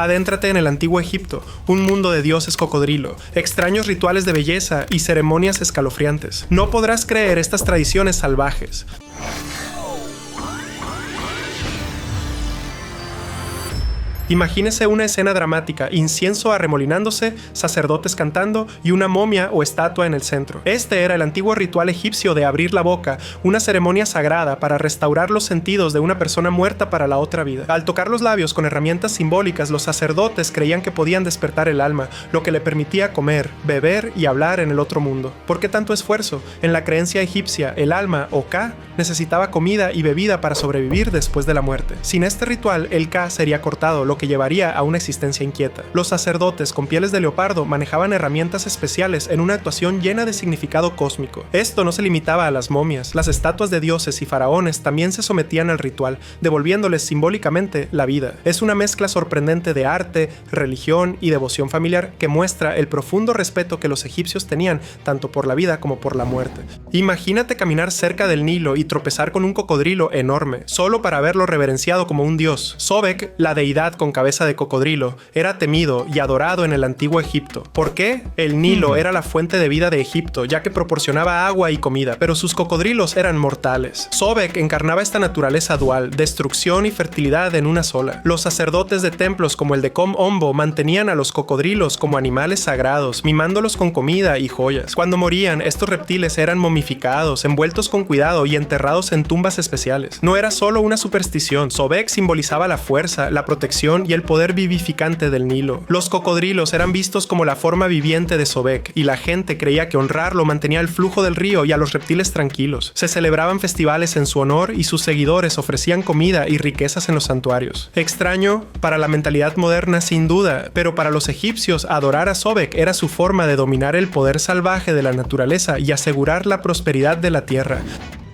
Adéntrate en el antiguo Egipto, un mundo de dioses cocodrilo, extraños rituales de belleza y ceremonias escalofriantes. No podrás creer estas tradiciones salvajes. Imagínese una escena dramática, incienso arremolinándose, sacerdotes cantando y una momia o estatua en el centro. Este era el antiguo ritual egipcio de abrir la boca, una ceremonia sagrada para restaurar los sentidos de una persona muerta para la otra vida. Al tocar los labios con herramientas simbólicas, los sacerdotes creían que podían despertar el alma, lo que le permitía comer, beber y hablar en el otro mundo. ¿Por qué tanto esfuerzo? En la creencia egipcia, el alma, o Ka, necesitaba comida y bebida para sobrevivir después de la muerte. Sin este ritual, el Ka sería cortado, lo que llevaría a una existencia inquieta. Los sacerdotes con pieles de leopardo manejaban herramientas especiales en una actuación llena de significado cósmico. Esto no se limitaba a las momias. Las estatuas de dioses y faraones también se sometían al ritual, devolviéndoles simbólicamente la vida. Es una mezcla sorprendente de arte, religión y devoción familiar que muestra el profundo respeto que los egipcios tenían tanto por la vida como por la muerte. Imagínate caminar cerca del Nilo y tropezar con un cocodrilo enorme, solo para verlo reverenciado como un dios. Sobek, la deidad con cabeza de cocodrilo, era temido y adorado en el antiguo Egipto. ¿Por qué? El Nilo era la fuente de vida de Egipto, ya que proporcionaba agua y comida, pero sus cocodrilos eran mortales. Sobek encarnaba esta naturaleza dual, destrucción y fertilidad en una sola. Los sacerdotes de templos como el de Kom Ombo mantenían a los cocodrilos como animales sagrados, mimándolos con comida y joyas. Cuando morían, estos reptiles eran momificados, envueltos con cuidado y enterrados en tumbas especiales. No era solo una superstición, Sobek simbolizaba la fuerza, la protección y el poder vivificante del Nilo. Los cocodrilos eran vistos como la forma viviente de Sobek, y la gente creía que honrarlo mantenía el flujo del río y a los reptiles tranquilos. Se celebraban festivales en su honor y sus seguidores ofrecían comida y riquezas en los santuarios. Extraño para la mentalidad moderna sin duda, pero para los egipcios adorar a Sobek era su forma de dominar el poder salvaje de la naturaleza y asegurar la prosperidad de la tierra.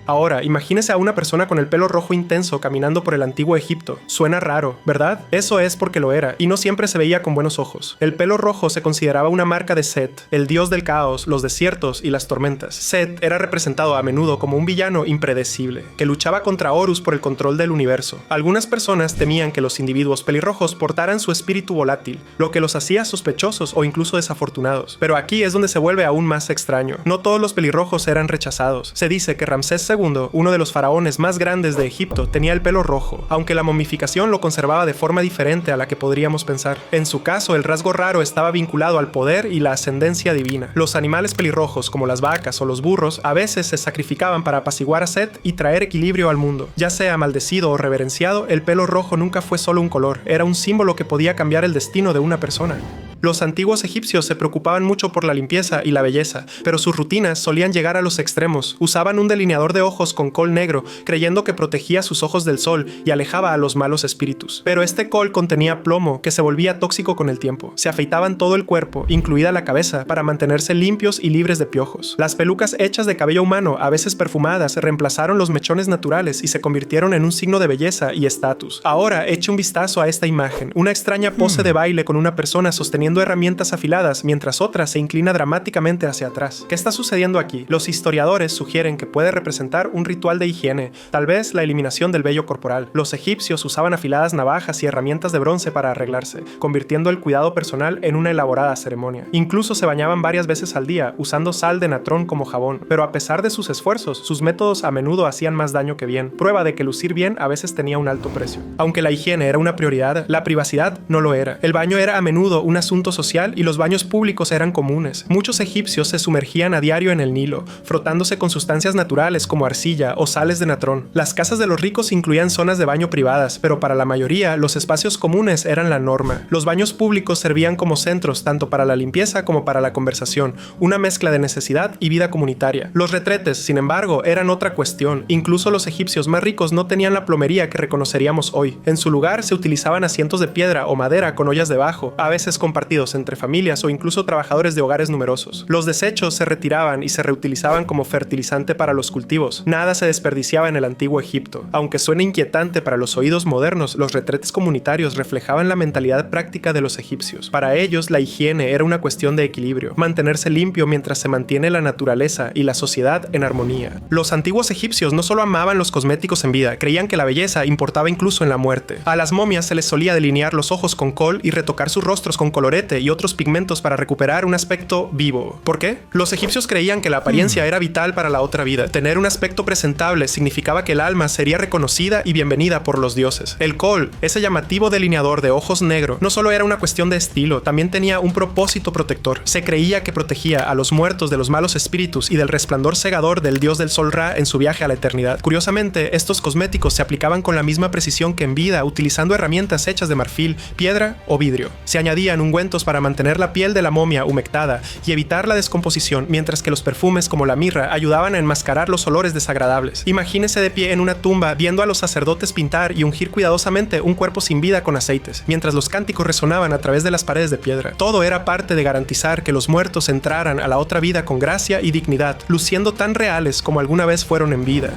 Ahora, imagínese a una persona con el pelo rojo intenso caminando por el antiguo Egipto. Suena raro, ¿verdad? Eso es porque lo era, y no siempre se veía con buenos ojos. El pelo rojo se consideraba una marca de Set, el dios del caos, los desiertos y las tormentas. Set era representado a menudo como un villano impredecible, que luchaba contra Horus por el control del universo. Algunas personas temían que los individuos pelirrojos portaran su espíritu volátil, lo que los hacía sospechosos o incluso desafortunados. Pero aquí es donde se vuelve aún más extraño. No todos los pelirrojos eran rechazados. Se dice que Ramsés II, uno de los faraones más grandes de Egipto, tenía el pelo rojo, aunque la momificación lo conservaba de forma diferente a la que podríamos pensar. En su caso, el rasgo raro estaba vinculado al poder y la ascendencia divina. Los animales pelirrojos, como las vacas o los burros, a veces se sacrificaban para apaciguar a Set y traer equilibrio al mundo. Ya sea maldecido o reverenciado, el pelo rojo nunca fue solo un color, era un símbolo que podía cambiar el destino de una persona. Los antiguos egipcios se preocupaban mucho por la limpieza y la belleza, pero sus rutinas solían llegar a los extremos. Usaban un delineador de ojos con col negro, creyendo que protegía sus ojos del sol y alejaba a los malos espíritus. Pero este col contenía plomo, que se volvía tóxico con el tiempo. Se afeitaban todo el cuerpo, incluida la cabeza, para mantenerse limpios y libres de piojos. Las pelucas hechas de cabello humano, a veces perfumadas, reemplazaron los mechones naturales y se convirtieron en un signo de belleza y estatus. Ahora, eche un vistazo a esta imagen, una extraña pose de baile con una persona sosteniendo herramientas afiladas mientras otra se inclina dramáticamente hacia atrás. ¿Qué está sucediendo aquí? Los historiadores sugieren que puede representar un ritual de higiene, tal vez la eliminación del vello corporal. Los egipcios usaban afiladas navajas y herramientas de bronce para arreglarse, convirtiendo el cuidado personal en una elaborada ceremonia. Incluso se bañaban varias veces al día, usando sal de natrón como jabón, pero a pesar de sus esfuerzos, sus métodos a menudo hacían más daño que bien, prueba de que lucir bien a veces tenía un alto precio. Aunque la higiene era una prioridad, la privacidad no lo era. El baño era a menudo un asunto social y los baños públicos eran comunes. Muchos egipcios se sumergían a diario en el Nilo, frotándose con sustancias naturales como arcilla o sales de natrón. Las casas de los ricos incluían zonas de baño privadas, pero para la mayoría los espacios comunes eran la norma. Los baños públicos servían como centros tanto para la limpieza como para la conversación, una mezcla de necesidad y vida comunitaria. Los retretes, sin embargo, eran otra cuestión. Incluso los egipcios más ricos no tenían la plomería que reconoceríamos hoy. En su lugar se utilizaban asientos de piedra o madera con ollas debajo, a veces compartidos entre familias o incluso trabajadores de hogares numerosos. Los desechos se retiraban y se reutilizaban como fertilizante para los cultivos, nuevos. Nada se desperdiciaba en el antiguo Egipto. Aunque suene inquietante para los oídos modernos, los retretes comunitarios reflejaban la mentalidad práctica de los egipcios. Para ellos, la higiene era una cuestión de equilibrio, mantenerse limpio mientras se mantiene la naturaleza y la sociedad en armonía. Los antiguos egipcios no solo amaban los cosméticos en vida, creían que la belleza importaba incluso en la muerte. A las momias se les solía delinear los ojos con col y retocar sus rostros con colorete y otros pigmentos para recuperar un aspecto vivo. ¿Por qué? Los egipcios creían que la apariencia era vital para la otra vida. Tener un aspecto presentable significaba que el alma sería reconocida y bienvenida por los dioses. El col, ese llamativo delineador de ojos negros, no solo era una cuestión de estilo, también tenía un propósito protector. Se creía que protegía a los muertos de los malos espíritus y del resplandor cegador del dios del sol Ra en su viaje a la eternidad. Curiosamente, estos cosméticos se aplicaban con la misma precisión que en vida, utilizando herramientas hechas de marfil, piedra o vidrio. Se añadían ungüentos para mantener la piel de la momia humectada y evitar la descomposición, mientras que los perfumes como la mirra ayudaban a enmascarar los olores desagradables. Imagínese de pie en una tumba viendo a los sacerdotes pintar y ungir cuidadosamente un cuerpo sin vida con aceites, mientras los cánticos resonaban a través de las paredes de piedra. Todo era parte de garantizar que los muertos entraran a la otra vida con gracia y dignidad, luciendo tan reales como alguna vez fueron en vida.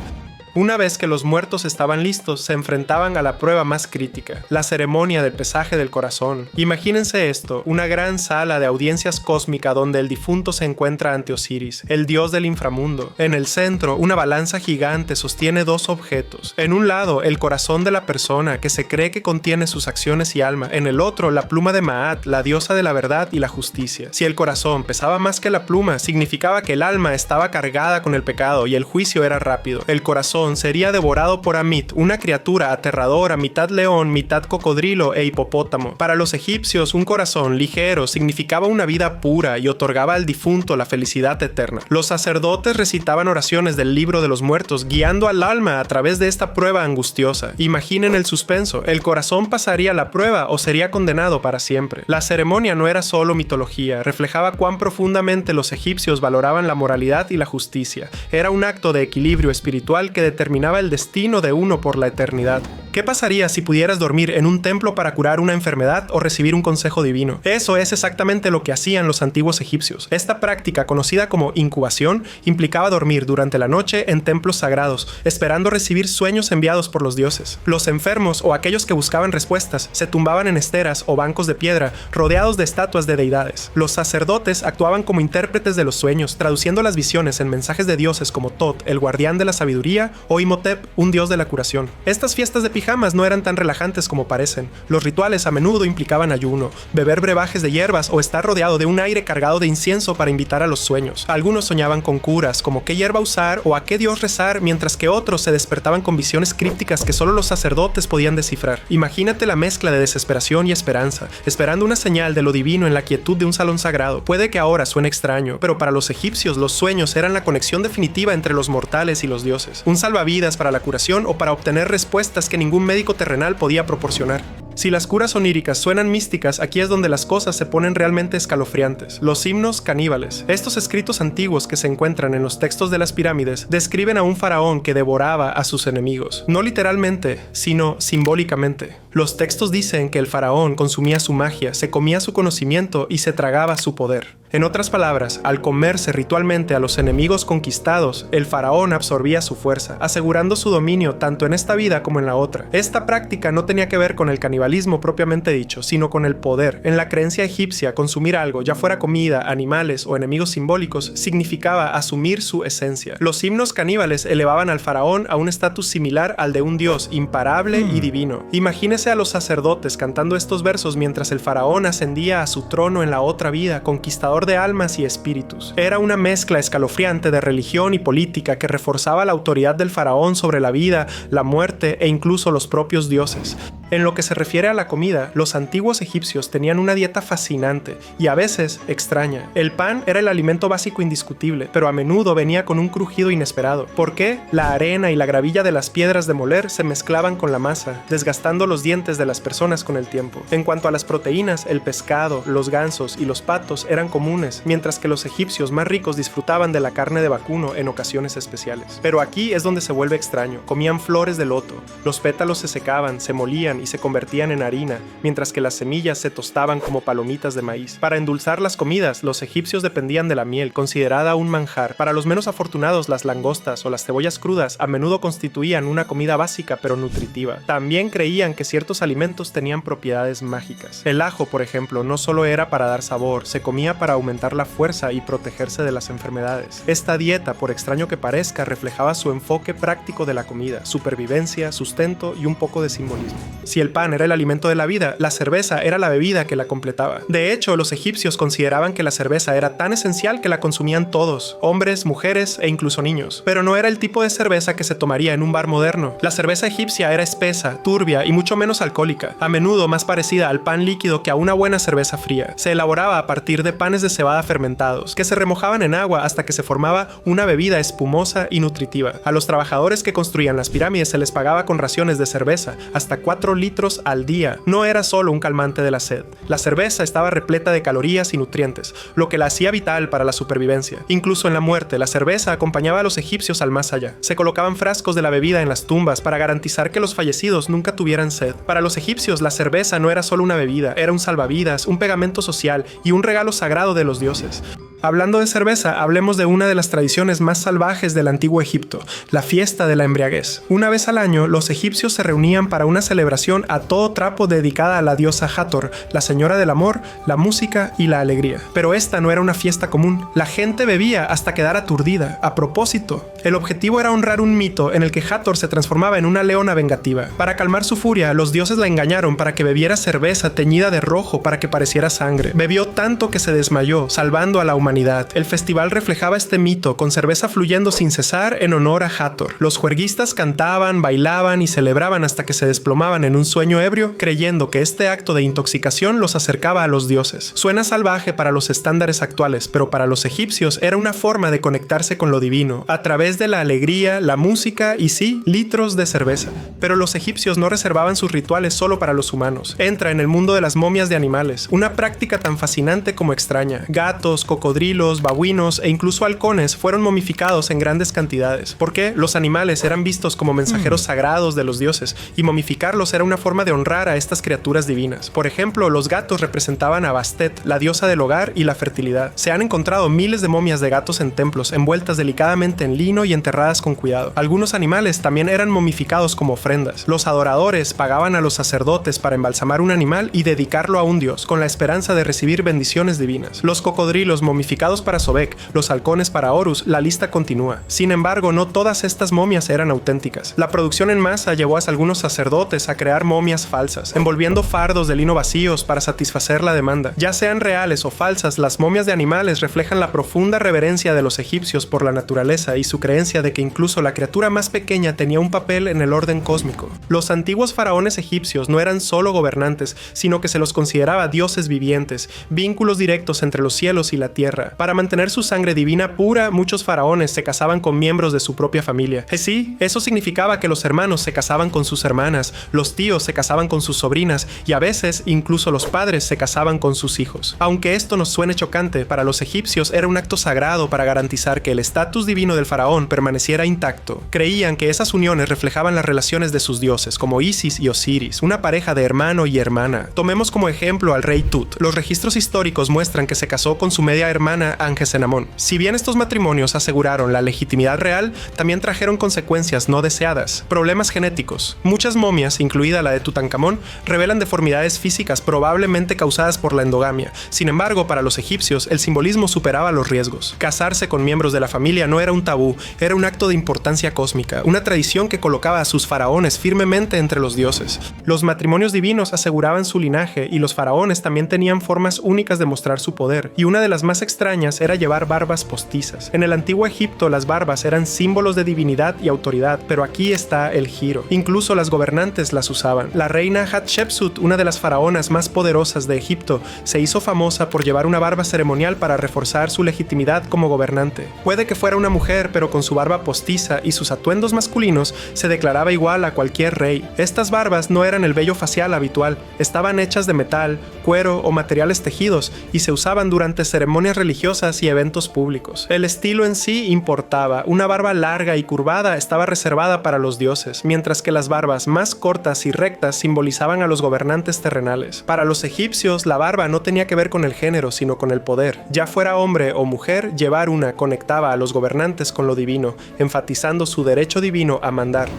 Una vez que los muertos estaban listos, se enfrentaban a la prueba más crítica, la ceremonia del pesaje del corazón. Imagínense esto, una gran sala de audiencias cósmica donde el difunto se encuentra ante Osiris, el dios del inframundo. En el centro, una balanza gigante sostiene dos objetos. En un lado, el corazón de la persona, que se cree que contiene sus acciones y alma. En el otro, la pluma de Maat, la diosa de la verdad y la justicia. Si el corazón pesaba más que la pluma, significaba que el alma estaba cargada con el pecado y el juicio era rápido. El corazón sería devorado por Amit, una criatura aterradora, mitad león, mitad cocodrilo e hipopótamo. Para los egipcios, un corazón ligero significaba una vida pura y otorgaba al difunto la felicidad eterna. Los sacerdotes recitaban oraciones del libro de los muertos, guiando al alma a través de esta prueba angustiosa. Imaginen el suspenso, ¿el corazón pasaría la prueba o sería condenado para siempre? La ceremonia no era solo mitología, reflejaba cuán profundamente los egipcios valoraban la moralidad y la justicia. Era un acto de equilibrio espiritual que determinaba el destino de uno por la eternidad. ¿Qué pasaría si pudieras dormir en un templo para curar una enfermedad o recibir un consejo divino? Eso es exactamente lo que hacían los antiguos egipcios. Esta práctica, conocida como incubación, implicaba dormir durante la noche en templos sagrados, esperando recibir sueños enviados por los dioses. Los enfermos o aquellos que buscaban respuestas se tumbaban en esteras o bancos de piedra, rodeados de estatuas de deidades. Los sacerdotes actuaban como intérpretes de los sueños, traduciendo las visiones en mensajes de dioses como Tot, el guardián de la sabiduría, o Imhotep, un dios de la curación. Estas fiestas de pijamas no eran tan relajantes como parecen. Los rituales a menudo implicaban ayuno, beber brebajes de hierbas o estar rodeado de un aire cargado de incienso para invitar a los sueños. Algunos soñaban con curas, como qué hierba usar o a qué dios rezar, mientras que otros se despertaban con visiones crípticas que solo los sacerdotes podían descifrar. Imagínate la mezcla de desesperación y esperanza, esperando una señal de lo divino en la quietud de un salón sagrado. Puede que ahora suene extraño, pero para los egipcios los sueños eran la conexión definitiva entre los mortales y los dioses. Un salvavidas para la curación o para obtener respuestas que ningún médico terrenal podía proporcionar. Si las curas oníricas suenan místicas, aquí es donde las cosas se ponen realmente escalofriantes. Los himnos caníbales. Estos escritos antiguos que se encuentran en los textos de las pirámides describen a un faraón que devoraba a sus enemigos. No literalmente, sino simbólicamente. Los textos dicen que el faraón consumía su magia, se comía su conocimiento y se tragaba su poder. En otras palabras, al comerse ritualmente a los enemigos conquistados, el faraón absorbía su fuerza, asegurando su dominio tanto en esta vida como en la otra. Esta práctica no tenía que ver con el canibalismo propiamente dicho, sino con el poder. En la creencia egipcia, consumir algo, ya fuera comida, animales o enemigos simbólicos, significaba asumir su esencia. Los himnos caníbales elevaban al faraón a un estatus similar al de un dios imparable y divino. Imagínese a los sacerdotes cantando estos versos mientras el faraón ascendía a su trono en la otra vida, conquistador de almas y espíritus. Era una mezcla escalofriante de religión y política que reforzaba la autoridad del faraón sobre la vida, la muerte e incluso los propios dioses. En lo que se refiere a la comida, los antiguos egipcios tenían una dieta fascinante y a veces extraña. El pan era el alimento básico indiscutible, pero a menudo venía con un crujido inesperado. ¿Por qué? La arena y la gravilla de las piedras de moler se mezclaban con la masa, desgastando los dientes de las personas con el tiempo. En cuanto a las proteínas, el pescado, los gansos y los patos eran comunes, mientras que los egipcios más ricos disfrutaban de la carne de vacuno en ocasiones especiales. Pero aquí es donde se vuelve extraño. Comían flores de loto, los pétalos se secaban, se molían crecían y se convertían en harina, mientras que las semillas se tostaban como palomitas de maíz. Para endulzar las comidas, los egipcios dependían de la miel, considerada un manjar. Para los menos afortunados, las langostas o las cebollas crudas a menudo constituían una comida básica pero nutritiva. También creían que ciertos alimentos tenían propiedades mágicas. El ajo, por ejemplo, no solo era para dar sabor, se comía para aumentar la fuerza y protegerse de las enfermedades. Esta dieta, por extraño que parezca, reflejaba su enfoque práctico de la comida, supervivencia, sustento y un poco de simbolismo. Si el pan era el alimento de la vida, la cerveza era la bebida que la completaba. De hecho, los egipcios consideraban que la cerveza era tan esencial que la consumían todos, hombres, mujeres e incluso niños. Pero no era el tipo de cerveza que se tomaría en un bar moderno. La cerveza egipcia era espesa, turbia y mucho menos alcohólica, a menudo más parecida al pan líquido que a una buena cerveza fría. Se elaboraba a partir de panes de cebada fermentados, que se remojaban en agua hasta que se formaba una bebida espumosa y nutritiva. A los trabajadores que construían las pirámides se les pagaba con raciones de cerveza, hasta 4 litros al día. No era solo un calmante de la sed. La cerveza estaba repleta de calorías y nutrientes, lo que la hacía vital para la supervivencia. Incluso en la muerte, la cerveza acompañaba a los egipcios al más allá. Se colocaban frascos de la bebida en las tumbas para garantizar que los fallecidos nunca tuvieran sed. Para los egipcios, la cerveza no era solo una bebida, era un salvavidas, un pegamento social y un regalo sagrado de los dioses. Hablando de cerveza, hablemos de una de las tradiciones más salvajes del antiguo Egipto, la fiesta de la embriaguez. Una vez al año, los egipcios se reunían para una celebración a todo trapo dedicada a la diosa Hathor, la señora del amor, la música y la alegría. Pero esta no era una fiesta común. La gente bebía hasta quedar aturdida. A propósito, el objetivo era honrar un mito en el que Hathor se transformaba en una leona vengativa. Para calmar su furia, los dioses la engañaron para que bebiera cerveza teñida de rojo para que pareciera sangre. Bebió tanto que se desmayó, salvando a la humanidad. El festival reflejaba este mito, con cerveza fluyendo sin cesar en honor a Hathor. Los juerguistas cantaban, bailaban y celebraban hasta que se desplomaban en un sueño ebrio, creyendo que este acto de intoxicación los acercaba a los dioses. Suena salvaje para los estándares actuales, pero para los egipcios era una forma de conectarse con lo divino, a través de la alegría, la música y sí, litros de cerveza. Pero los egipcios no reservaban sus rituales solo para los humanos. Entra en el mundo de las momias de animales, una práctica tan fascinante como extraña. Gatos, cocodrilos, babuinos e incluso halcones fueron momificados en grandes cantidades. ¿Por qué? Los animales eran vistos como mensajeros sagrados de los dioses, y momificarlos era una forma de honrar a estas criaturas divinas. Por ejemplo, los gatos representaban a Bastet, la diosa del hogar y la fertilidad. Se han encontrado miles de momias de gatos en templos, envueltas delicadamente en lino y enterradas con cuidado. Algunos animales también eran momificados como ofrendas. Los adoradores pagaban a los sacerdotes para embalsamar un animal y dedicarlo a un dios, con la esperanza de recibir bendiciones divinas. Los cocodrilos momificados para Sobek, los halcones para Horus, la lista continúa. Sin embargo, no todas estas momias eran auténticas. La producción en masa llevó a algunos sacerdotes a crear momias falsas, envolviendo fardos de lino vacíos para satisfacer la demanda. Ya sean reales o falsas, las momias de animales reflejan la profunda reverencia de los egipcios por la naturaleza y su creencia de que incluso la criatura más pequeña tenía un papel en el orden cósmico. Los antiguos faraones egipcios no eran solo gobernantes, sino que se los consideraba dioses vivientes, vínculos directos entre los cielos y la tierra. Para mantener su sangre divina pura, muchos faraones se casaban con miembros de su propia familia. Sí, eso significaba que los hermanos se casaban con sus hermanas, los tíos se casaban con sus sobrinas y a veces incluso los padres se casaban con sus hijos. Aunque esto nos suene chocante, para los egipcios era un acto sagrado para garantizar que el estatus divino del faraón permaneciera intacto. Creían que esas uniones reflejaban las relaciones de sus dioses, como Isis y Osiris, una pareja de hermano y hermana. Tomemos como ejemplo al rey Tut. Los registros históricos muestran que se casó con su media hermana Angesenamón. Si bien estos matrimonios aseguraron la legitimidad real, también trajeron consecuencias no deseadas, problemas genéticos. Muchas momias, incluida la de Tutankamón, revelan deformidades físicas probablemente causadas por la endogamia. Sin embargo, para los egipcios, el simbolismo superaba los riesgos. Casarse con miembros de la familia no era un tabú, era un acto de importancia cósmica, una tradición que colocaba a sus faraones firmemente entre los dioses. Los matrimonios divinos aseguraban su linaje y los faraones también tenían formas únicas de mostrar su poder, y una de las más extrañas era llevar barbas postizas. En el antiguo Egipto las barbas eran símbolos de divinidad y autoridad, pero aquí está el giro. Incluso las gobernantes las usaban. La reina Hatshepsut, una de las faraonas más poderosas de Egipto, se hizo famosa por llevar una barba ceremonial para reforzar su legitimidad como gobernante. Puede que fuera una mujer, pero con su barba postiza y sus atuendos masculinos se declaraba igual a cualquier rey. Estas barbas no eran el vello facial habitual, estaban hechas de metal, cuero o materiales tejidos y se usaban durante ceremonias religiosas y eventos públicos. El estilo en sí importaba. Una barba larga y curvada estaba reservada para los dioses, mientras que las barbas más cortas y rectas simbolizaban a los gobernantes terrenales. Para los egipcios, la barba no tenía que ver con el género, sino con el poder. Ya fuera hombre o mujer, llevar una conectaba a los gobernantes con lo divino, enfatizando su derecho divino a mandar.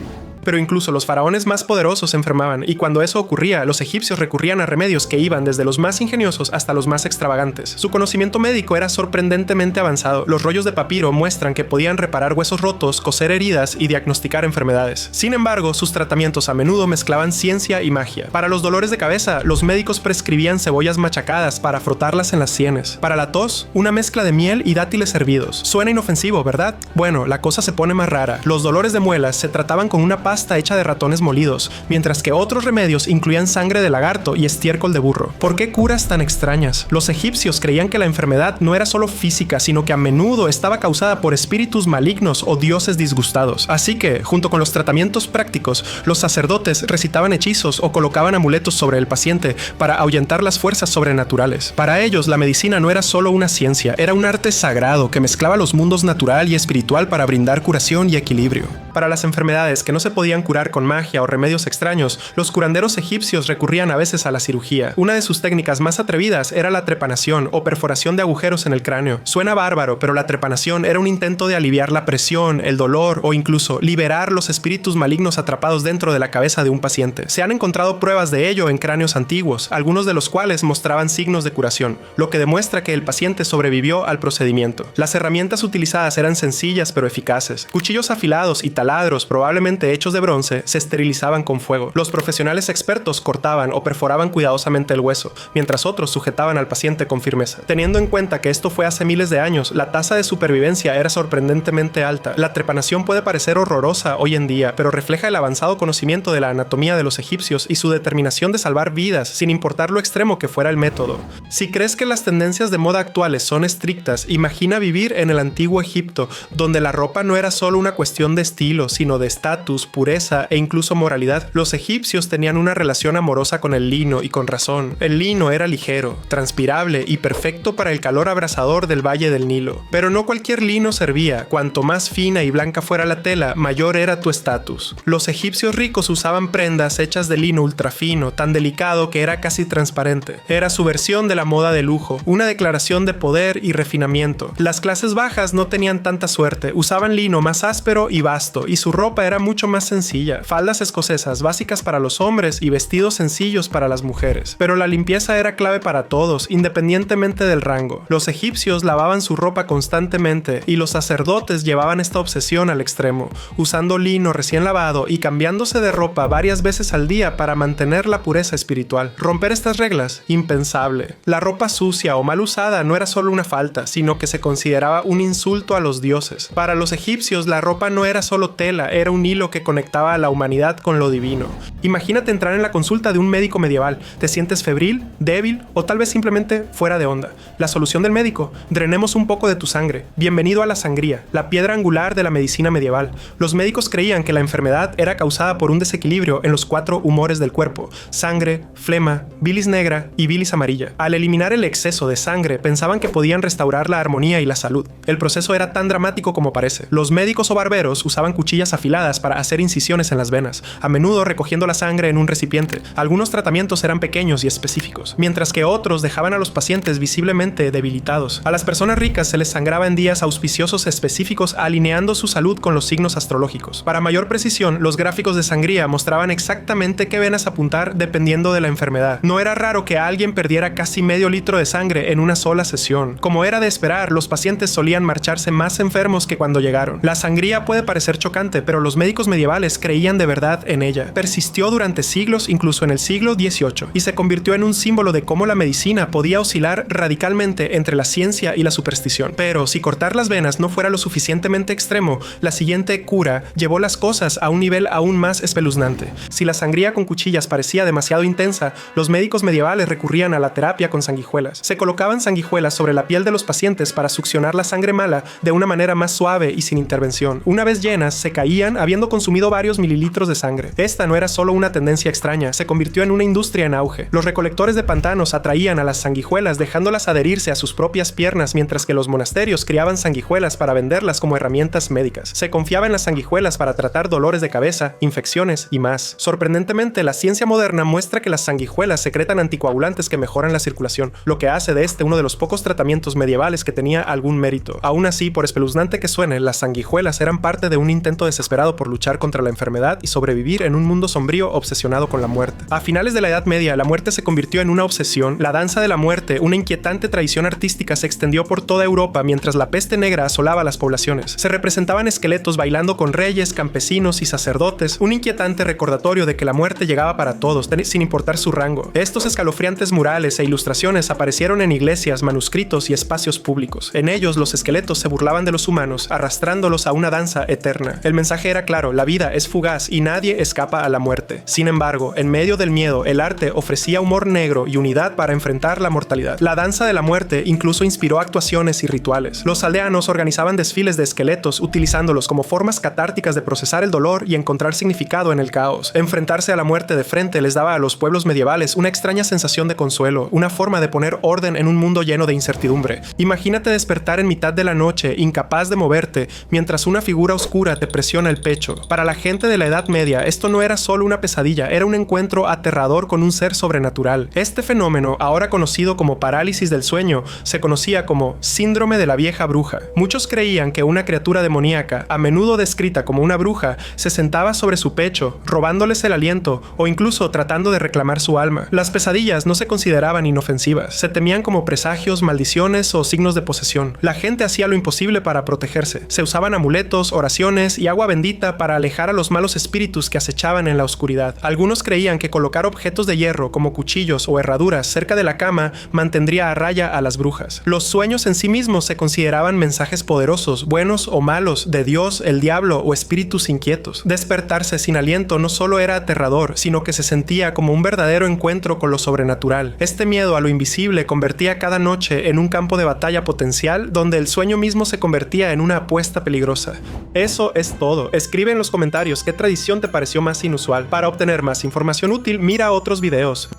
Pero incluso los faraones más poderosos se enfermaban, y cuando eso ocurría, los egipcios recurrían a remedios que iban desde los más ingeniosos hasta los más extravagantes. Su conocimiento médico era sorprendentemente avanzado. Los rollos de papiro muestran que podían reparar huesos rotos, coser heridas y diagnosticar enfermedades. Sin embargo, sus tratamientos a menudo mezclaban ciencia y magia. Para los dolores de cabeza, los médicos prescribían cebollas machacadas para frotarlas en las sienes. Para la tos, una mezcla de miel y dátiles hervidos. Suena inofensivo, ¿verdad? Bueno, la cosa se pone más rara. Los dolores de muelas se trataban con una pasta hecha de ratones molidos, mientras que otros remedios incluían sangre de lagarto y estiércol de burro. ¿Por qué curas tan extrañas? Los egipcios creían que la enfermedad no era solo física, sino que a menudo estaba causada por espíritus malignos o dioses disgustados. Así que, junto con los tratamientos prácticos, los sacerdotes recitaban hechizos o colocaban amuletos sobre el paciente para ahuyentar las fuerzas sobrenaturales. Para ellos, la medicina no era solo una ciencia, era un arte sagrado que mezclaba los mundos natural y espiritual para brindar curación y equilibrio. Para las enfermedades que no se podían curar con magia o remedios extraños, los curanderos egipcios recurrían a veces a la cirugía. Una de sus técnicas más atrevidas era la trepanación o perforación de agujeros en el cráneo. Suena bárbaro, pero la trepanación era un intento de aliviar la presión, el dolor o incluso liberar los espíritus malignos atrapados dentro de la cabeza de un paciente. Se han encontrado pruebas de ello en cráneos antiguos, algunos de los cuales mostraban signos de curación, lo que demuestra que el paciente sobrevivió al procedimiento. Las herramientas utilizadas eran sencillas pero eficaces. Cuchillos afilados y taladros, probablemente hechos de bronce, se esterilizaban con fuego. Los profesionales expertos cortaban o perforaban cuidadosamente el hueso, mientras otros sujetaban al paciente con firmeza. Teniendo en cuenta que esto fue hace miles de años, la tasa de supervivencia era sorprendentemente alta. La trepanación puede parecer horrorosa hoy en día, pero refleja el avanzado conocimiento de la anatomía de los egipcios y su determinación de salvar vidas, sin importar lo extremo que fuera el método. Si crees que las tendencias de moda actuales son estrictas, imagina vivir en el antiguo Egipto, donde la ropa no era solo una cuestión de estilo, sino de estatus, pureza e incluso moralidad. Los egipcios tenían una relación amorosa con el lino, y con razón. El lino era ligero, transpirable y perfecto para el calor abrasador del valle del Nilo. Pero no cualquier lino servía. Cuanto más fina y blanca fuera la tela, mayor era tu estatus. Los egipcios ricos usaban prendas hechas de lino ultrafino, tan delicado que era casi transparente. Era su versión de la moda de lujo, una declaración de poder y refinamiento. Las clases bajas no tenían tanta suerte, usaban lino más áspero y vasto, y su ropa era mucho más sencilla, faldas escocesas básicas para los hombres y vestidos sencillos para las mujeres. Pero la limpieza era clave para todos, independientemente del rango. Los egipcios lavaban su ropa constantemente, y los sacerdotes llevaban esta obsesión al extremo, usando lino recién lavado y cambiándose de ropa varias veces al día para mantener la pureza espiritual. Romper estas reglas, impensable. La ropa sucia o mal usada no era solo una falta, sino que se consideraba un insulto a los dioses. Para los egipcios, la ropa no era solo tela, era un hilo que conectaba a la humanidad con lo divino. Imagínate entrar en la consulta de un médico medieval. ¿Te sientes febril, débil o tal vez simplemente fuera de onda? La solución del médico: drenemos un poco de tu sangre. Bienvenido a la sangría, la piedra angular de la medicina medieval. Los médicos creían que la enfermedad era causada por un desequilibrio en los 4 humores del cuerpo: sangre, flema, bilis negra y bilis amarilla. Al eliminar el exceso de sangre, pensaban que podían restaurar la armonía y la salud. El proceso era tan dramático como parece. Los médicos o barberos usaban cuchillas afiladas para hacer incisiones en las venas, a menudo recogiendo la sangre en un recipiente. Algunos tratamientos eran pequeños y específicos, mientras que otros dejaban a los pacientes visiblemente debilitados. A las personas ricas se les sangraba en días auspiciosos específicos, alineando su salud con los signos astrológicos. Para mayor precisión, los gráficos de sangría mostraban exactamente qué venas apuntar dependiendo de la enfermedad. No era raro que alguien perdiera casi medio litro de sangre en una sola sesión. Como era de esperar, los pacientes solían marcharse más enfermos que cuando llegaron. La sangría puede parecer chocante, pero los médicos medievales creían de verdad en ella. Persistió durante siglos, incluso en el siglo XVIII, y se convirtió en un símbolo de cómo la medicina podía oscilar radicalmente entre la ciencia y la superstición. Pero si cortar las venas no fuera lo suficientemente extremo, la siguiente cura llevó las cosas a un nivel aún más espeluznante. Si la sangría con cuchillas parecía demasiado intensa, los médicos medievales recurrían a la terapia con sanguijuelas. Se colocaban sanguijuelas sobre la piel de los pacientes para succionar la sangre mala de una manera más suave y sin intervención. Una vez llenas, se caían habiendo consumido consumido varios mililitros de sangre. Esta no era solo una tendencia extraña, se convirtió en una industria en auge. Los recolectores de pantanos atraían a las sanguijuelas dejándolas adherirse a sus propias piernas, mientras que los monasterios criaban sanguijuelas para venderlas como herramientas médicas. Se confiaba en las sanguijuelas para tratar dolores de cabeza, infecciones y más. Sorprendentemente, la ciencia moderna muestra que las sanguijuelas secretan anticoagulantes que mejoran la circulación, lo que hace de este uno de los pocos tratamientos medievales que tenía algún mérito. Aún así, por espeluznante que suene, las sanguijuelas eran parte de un intento desesperado por luchar contra la enfermedad y sobrevivir en un mundo sombrío obsesionado con la muerte. A finales de la Edad Media, la muerte se convirtió en una obsesión. La danza de la muerte, una inquietante tradición artística, se extendió por toda Europa mientras la peste negra asolaba las poblaciones. Se representaban esqueletos bailando con reyes, campesinos y sacerdotes, un inquietante recordatorio de que la muerte llegaba para todos, sin importar su rango. Estos escalofriantes murales e ilustraciones aparecieron en iglesias, manuscritos y espacios públicos. En ellos, los esqueletos se burlaban de los humanos, arrastrándolos a una danza eterna. El mensaje era claro: la vida es fugaz y nadie escapa a la muerte. Sin embargo, en medio del miedo, el arte ofrecía humor negro y unidad para enfrentar la mortalidad. La danza de la muerte incluso inspiró actuaciones y rituales. Los aldeanos organizaban desfiles de esqueletos, utilizándolos como formas catárticas de procesar el dolor y encontrar significado en el caos. Enfrentarse a la muerte de frente les daba a los pueblos medievales una extraña sensación de consuelo, una forma de poner orden en un mundo lleno de incertidumbre. Imagínate despertar en mitad de la noche, incapaz de moverte, mientras una figura oscura te presiona el pecho. Para la gente de la Edad Media, esto no era solo una pesadilla, era un encuentro aterrador con un ser sobrenatural. Este fenómeno, ahora conocido como parálisis del sueño, se conocía como síndrome de la vieja bruja. Muchos creían que una criatura demoníaca, a menudo descrita como una bruja, se sentaba sobre su pecho, robándoles el aliento o incluso tratando de reclamar su alma. Las pesadillas no se consideraban inofensivas, se temían como presagios, maldiciones o signos de posesión. La gente hacía lo imposible para protegerse. Se usaban amuletos, oraciones y agua bendita para alejar a los malos espíritus que acechaban en la oscuridad. Algunos creían que colocar objetos de hierro como cuchillos o herraduras cerca de la cama mantendría a raya a las brujas. Los sueños en sí mismos se consideraban mensajes poderosos, buenos o malos, de Dios, el diablo o espíritus inquietos. Despertarse sin aliento no solo era aterrador, sino que se sentía como un verdadero encuentro con lo sobrenatural. Este miedo a lo invisible convertía cada noche en un campo de batalla potencial donde el sueño mismo se convertía en una apuesta peligrosa. Eso es todo. Escribe en los comentarios qué tradición te pareció más inusual. Para obtener más información útil, mira otros videos.